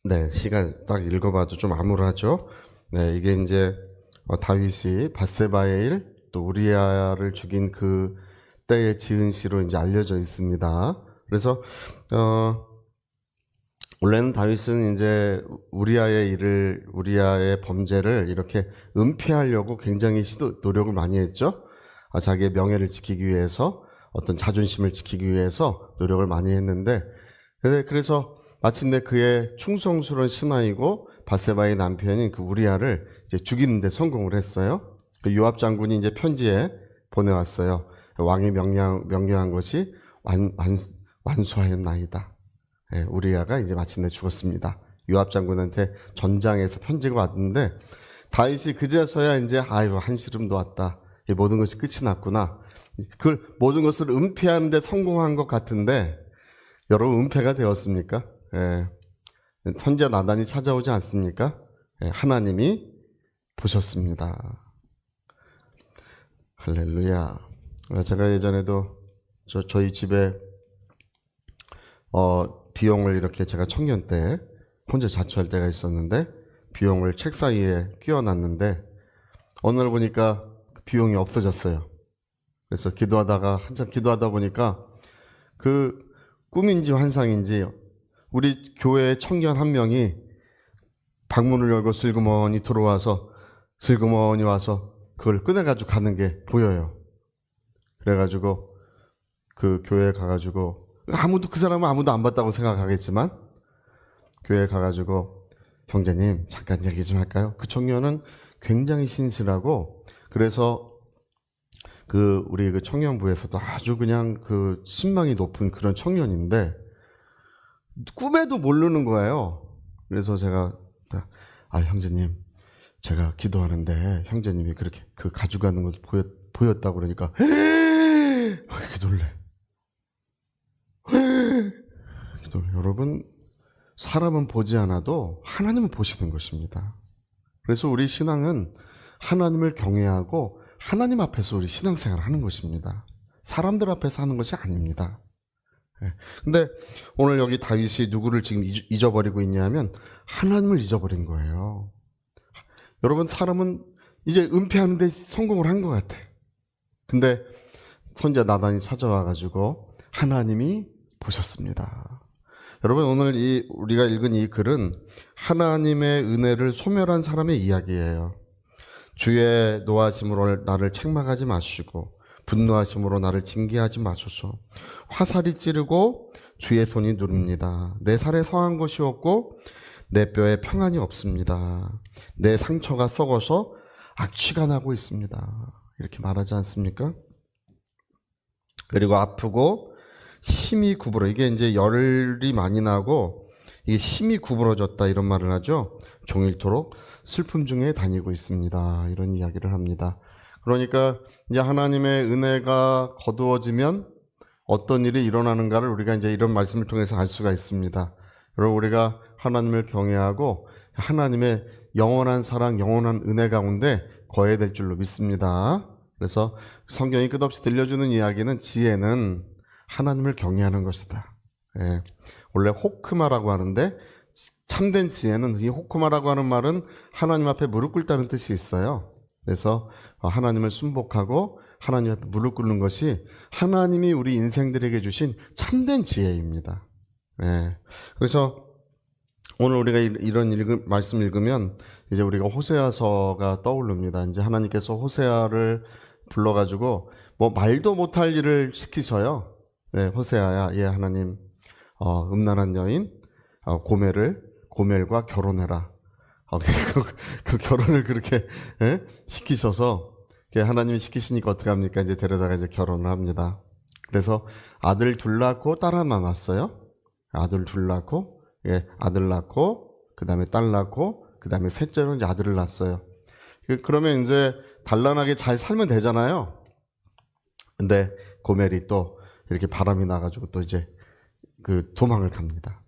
네, 시간 딱 읽어봐도 좀 암울하죠. 네, 이게 이제 다윗이 밧세바의 일, 또 우리아를 죽인 그 때의 지은 시로 이제 알려져 있습니다. 그래서 원래는 다윗은 이제 우리아의 범죄를 이렇게 은폐하려고 굉장히 노력을 많이 했죠. 자기의 명예를 지키기 위해서, 어떤 자존심을 지키기 위해서 노력을 많이 했는데, 그래서 마침내 그의 충성스러운 신하이고 밧세바의 남편인 그 우리아를 이제 죽이는데 성공을 했어요. 그 요압 장군이 이제 편지에 보내왔어요. 왕이 명령한 것이 완수하였나이다. 예, 우리아가 이제 마침내 죽었습니다. 요압 장군한테 전장에서 편지가 왔는데 다윗이 그제서야 이제 한시름도 왔다. 이 모든 것이 끝이 났구나. 그 모든 것을 은폐하는데 성공한 것 같은데 여러분 은폐가 되었습니까? 예, 선지자 나단이 찾아오지 않습니까? 예, 하나님이 보셨습니다. 할렐루야. 제가 예전에도 저희 집에 비용을 이렇게 제가 청년 때 혼자 자취할 때가 있었는데 비용을 책 사이에 끼워놨는데 어느 날 보니까 그 비용이 없어졌어요. 그래서 한참 기도하다 보니까 그 꿈인지 환상인지 우리 교회 청년 한 명이 방문을 열고 슬그머니 와서 그걸 꺼내가지고 가는 게 보여요. 그래가지고 그 교회에 가가지고 그 사람은 아무도 안 봤다고 생각하겠지만 교회에 가가지고 형제님 잠깐 얘기 좀 할까요? 그 청년은 굉장히 신실하고 그래서 우리 그 청년부에서도 아주 그냥 그 신망이 높은 그런 청년인데 꿈에도 모르는 거예요. 그래서 제가 형제님 제가 기도하는데 형제님이 그렇게 그 가져가는 것을 보였다고 그러니까 이렇게 놀래. 여러분 사람은 보지 않아도 하나님은 보시는 것입니다. 그래서 우리 신앙은 하나님을 경외하고 하나님 앞에서 우리 신앙생활을 하는 것입니다. 사람들 앞에서 하는 것이 아닙니다. 근데 오늘 여기 다윗이 누구를 지금 잊어버리고 있냐면 하나님을 잊어버린 거예요. 여러분 사람은 이제 은폐하는데 성공을 한 것 같아. 근데 선지자 나단이 찾아와가지고 하나님이 보셨습니다. 여러분 오늘 우리가 읽은 이 글은 하나님의 은혜를 소멸한 사람의 이야기예요. 주의 노하심으로 나를 책망하지 마시고 분노하심으로 나를 징계하지 마소서. 화살이 찌르고 주의 손이 누릅니다. 내 살에 성한 것이 없고 내 뼈에 평안이 없습니다. 내 상처가 썩어서 악취가 나고 있습니다. 이렇게 말하지 않습니까? 그리고 아프고 심이 구부러, 이게 이제 열이 많이 나고 이게 심이 구부러졌다 이런 말을 하죠. 종일토록 슬픔 중에 다니고 있습니다. 이런 이야기를 합니다. 그러니까 이제 하나님의 은혜가 거두어지면 어떤 일이 일어나는가를 우리가 이제 이런 말씀을 통해서 알 수가 있습니다. 여러분 우리가 하나님을 경외하고 하나님의 영원한 사랑, 영원한 은혜 가운데 거해야 될 줄로 믿습니다. 그래서 성경이 끝없이 들려주는 이야기는 지혜는 하나님을 경외하는 것이다. 예. 원래 호크마라고 하는데 참된 지혜는 이 호크마라고 하는 말은 하나님 앞에 무릎 꿇다는 뜻이 있어요. 그래서 하나님을 순복하고 하나님 앞에 무릎 꿇는 것이 하나님이 우리 인생들에게 주신 참된 지혜입니다. 예. 그래서 오늘 우리가 이런 말씀 읽으면 이제 우리가 호세아서가 떠오릅니다. 이제 하나님께서 호세아를 불러가지고 뭐 말도 못할 일을 시키셔요. 네, 호세아야, 예, 하나님, 음란한 여인, 고멜과 결혼해라. 그 결혼을 그렇게, 예? 시키셔서, 하나님이 시키시니까 어떡합니까? 이제 데려다가 이제 결혼을 합니다. 그래서 아들 둘 낳고 딸 하나 낳았어요. 아들 둘 낳고, 예, 아들 낳고, 그 다음에 딸 낳고, 그 다음에 셋째로 이제 아들을 낳았어요. 그러면 이제 단란하게 잘 살면 되잖아요. 근데 고멜이 또 이렇게 바람이 나가지고 또 이제 도망을 갑니다.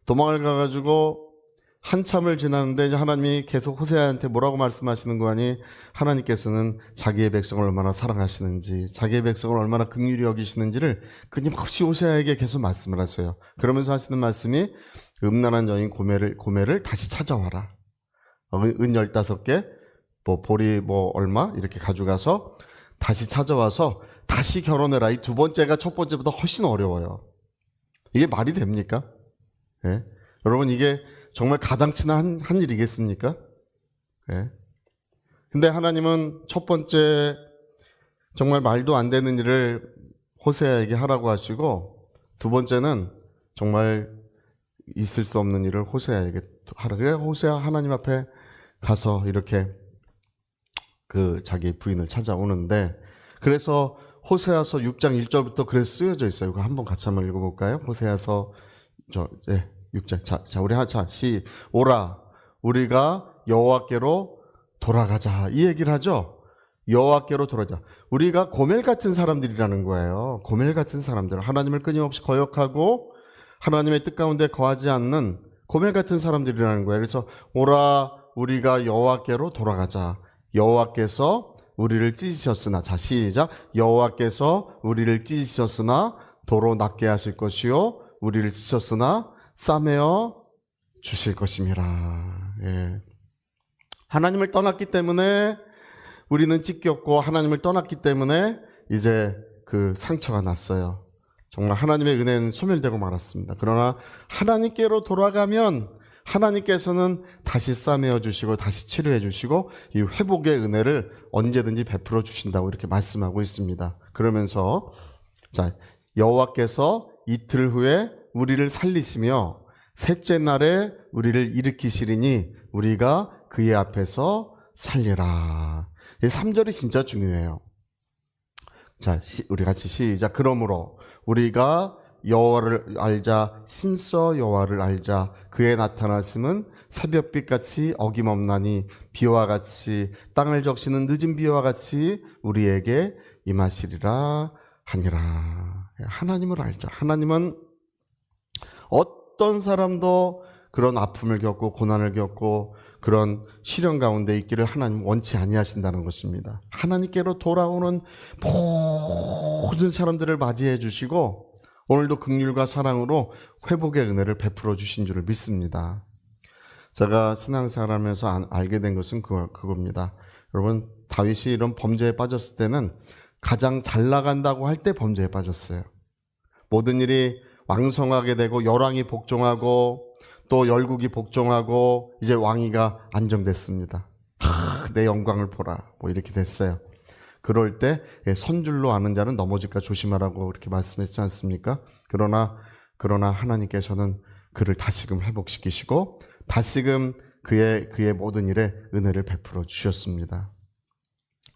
도망을 가가지고 한참을 지났는데 이제 하나님이 계속 호세아한테 뭐라고 말씀하시는 거 아니? 하나님께서는 자기의 백성을 얼마나 사랑하시는지, 자기의 백성을 얼마나 긍휼히 여기시는지를 끊임없이 호세아에게 계속 말씀을 하세요. 그러면서 하시는 말씀이 음란한 여인 고멜을 다시 찾아와라. 은 15개, 뭐 보리 뭐 얼마 이렇게 가져가서 다시 찾아와서 다시 결혼해라. 이 두 번째가 첫 번째보다 훨씬 어려워요. 이게 말이 됩니까? 예? 여러분 이게 정말 가당치나 한 일이겠습니까? 예? 근데 하나님은 첫 번째 정말 말도 안 되는 일을 호세아에게 하라고 하시고, 두 번째는 정말 있을 수 없는 일을 호세아에게 하라. 그래 호세아 하나님 앞에 가서 이렇게 그 자기 부인을 찾아오는데, 그래서 호세아서 6장 1절부터 그래서 쓰여져 있어요. 그거 한번 같이 한번 읽어볼까요? 호세아서 6장. 자 우리 하자. 오라 우리가 여호와께로 돌아가자. 이 얘기를 하죠. 여호와께로 돌아가자. 우리가 고멜 같은 사람들이라는 거예요. 고멜 같은 사람들. 하나님을 끊임없이 거역하고 하나님의 뜻 가운데 거하지 않는 고멜 같은 사람들이라는 거예요. 그래서 오라 우리가 여호와께로 돌아가자. 여호와께서 우리를 찢으셨으나, 자 시작. 여호와께서 우리를 찢으셨으나 도로 낫게 하실 것이요 우리를 찢으셨으나 싸매어 주실 것임이라. 예. 하나님을 떠났기 때문에 우리는 찢겼고, 하나님을 떠났기 때문에 이제 그 상처가 났어요. 정말 하나님의 은혜는 소멸되고 말았습니다. 그러나 하나님께로 돌아가면 하나님께서는 다시 싸매어 주시고 다시 치료해 주시고 이 회복의 은혜를 언제든지 베풀어 주신다고 이렇게 말씀하고 있습니다. 그러면서 자 여호와께서 이틀 후에 우리를 살리시며 셋째 날에 우리를 일으키시리니 우리가 그의 앞에서 살리라. 이 3절이 진짜 중요해요. 자, 우리 같이 시작. 그러므로 우리가 여호와를 알자, 심써 여호와를 알자. 그의 나타나심은 새벽빛같이 어김없나니 비와 같이 땅을 적시는 늦은 비와 같이 우리에게 임하시리라 하니라. 하나님을 알자. 하나님은 어떤 사람도 그런 아픔을 겪고 고난을 겪고 그런 시련 가운데 있기를 하나님 원치 아니하신다는 것입니다. 하나님께로 돌아오는 모든 사람들을 맞이해 주시고 오늘도 긍휼과 사랑으로 회복의 은혜를 베풀어 주신 줄을 믿습니다. 제가 신앙생활하면서 알게 된 것은 그겁니다. 여러분 다윗이 이런 범죄에 빠졌을 때는 가장 잘 나간다고 할 때 범죄에 빠졌어요. 모든 일이 왕성하게 되고 열왕이 복종하고 또 열국이 복종하고 이제 왕위가 안정됐습니다. 내 영광을 보라 뭐 이렇게 됐어요. 그럴 때 선줄로 아는 자는 넘어질까 조심하라고 이렇게 말씀했지 않습니까? 그러나 하나님께서는 그를 다시금 회복시키시고 다시금 그의 모든 일에 은혜를 베풀어 주셨습니다.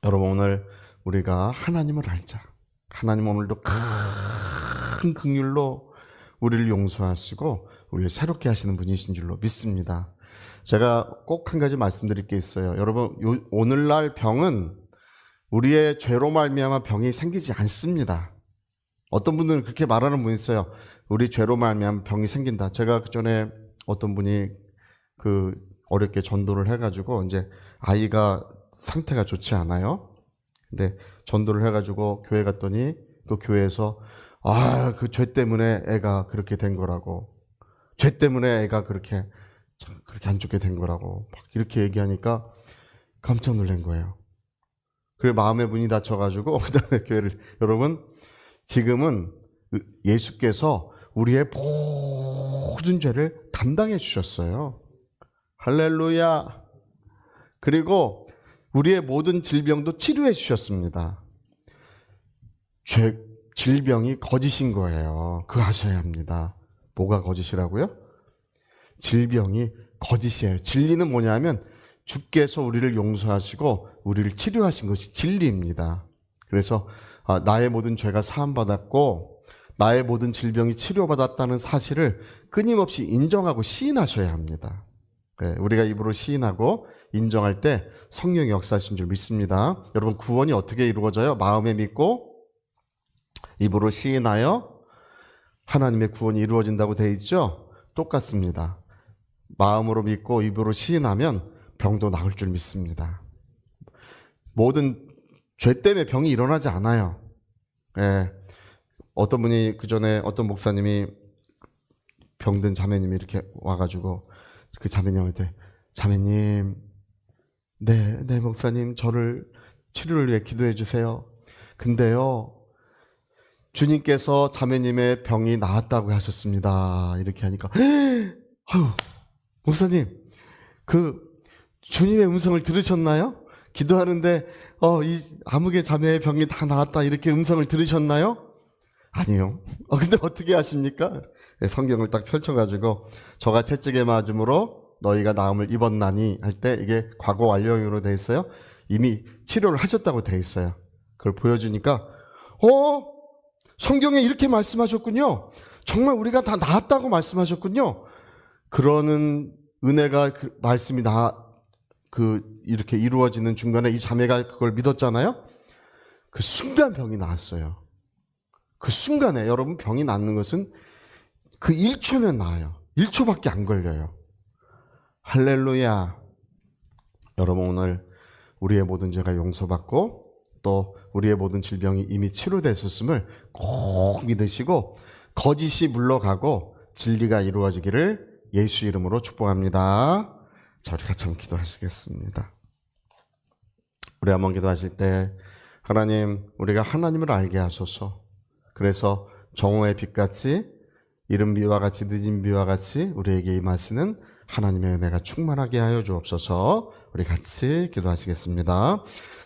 여러분 오늘 우리가 하나님을 알자. 하나님 오늘도 큰 긍휼로 우리를 용서하시고 우리를 새롭게 하시는 분이신 줄로 믿습니다. 제가 꼭 한 가지 말씀드릴 게 있어요. 여러분 오늘날 병은 우리의 죄로 말미암아 병이 생기지 않습니다. 어떤 분들은 그렇게 말하는 분이 있어요. 우리 죄로 말미암아 병이 생긴다. 제가 그전에 어떤 분이 그 어렵게 전도를 해가지고 이제 아이가 상태가 좋지 않아요. 근데 전도를 해가지고 교회 갔더니 또 교회에서 그 죄 때문에 애가 그렇게 된 거라고, 죄 때문에 애가 그렇게 안 좋게 된 거라고 막 이렇게 얘기하니까 깜짝 놀란 거예요. 그리고 마음의 문이 닫혀가지고 그다음에 교회를, 여러분 지금은 예수께서 우리의 모든 죄를 담당해 주셨어요. 할렐루야. 그리고 우리의 모든 질병도 치료해 주셨습니다. 질병이 거짓인 거예요. 그거 아셔야 합니다. 뭐가 거짓이라고요? 질병이 거짓이에요. 진리는 뭐냐면 주께서 우리를 용서하시고 우리를 치료하신 것이 진리입니다. 그래서 나의 모든 죄가 사함받았고 나의 모든 질병이 치료받았다는 사실을 끊임없이 인정하고 시인하셔야 합니다. 우리가 입으로 시인하고 인정할 때 성령이 역사하신 줄 믿습니다. 여러분 구원이 어떻게 이루어져요? 마음에 믿고 입으로 시인하여 하나님의 구원이 이루어진다고 되어 있죠? 똑같습니다. 마음으로 믿고 입으로 시인하면 병도 나을 줄 믿습니다. 모든 죄 때문에 병이 일어나지 않아요. 어떤 분이 그전에 어떤 목사님이 병든 자매님이 이렇게 와가지고 그 자매님한테 자매님, 네 목사님 저를 치료를 위해 기도해 주세요. 근데요 주님께서 자매님의 병이 나았다고 하셨습니다. 이렇게 하니까 아유 목사님 그 주님의 음성을 들으셨나요? 기도하는데 이 아무개 자매의 병이 다 나았다 이렇게 음성을 들으셨나요? 아니요. 근데 어떻게 아십니까? 네, 성경을 딱 펼쳐가지고 저가 채찍에 맞음으로 너희가 나음을 입었나니 할 때 이게 과거 완료형으로 돼 있어요. 이미 치료를 하셨다고 돼 있어요. 그걸 보여주니까 성경에 이렇게 말씀하셨군요. 정말 우리가 다 나았다고 말씀하셨군요. 그러는 은혜가 그 말씀이 이렇게 이루어지는 중간에 이 자매가 그걸 믿었잖아요. 그 순간 병이 나았어요. 그 순간에 여러분 병이 낫는 것은 그 1초면 나아요. 1초밖에 안 걸려요. 할렐루야. 여러분 오늘 우리의 모든 죄가 용서받고 또 우리의 모든 질병이 이미 치료됐었음을 꼭 믿으시고 거짓이 물러가고 진리가 이루어지기를 예수 이름으로 축복합니다. 자, 우리 같이 한번 기도하시겠습니다. 우리 한번 기도하실 때 하나님, 우리가 하나님을 알게 하소서. 그래서 정오의 빛같이 이른 비와 같이 늦은 비와 같이 우리에게 임하시는 하나님의 은혜가 충만하게 하여 주옵소서. 우리 같이 기도하시겠습니다.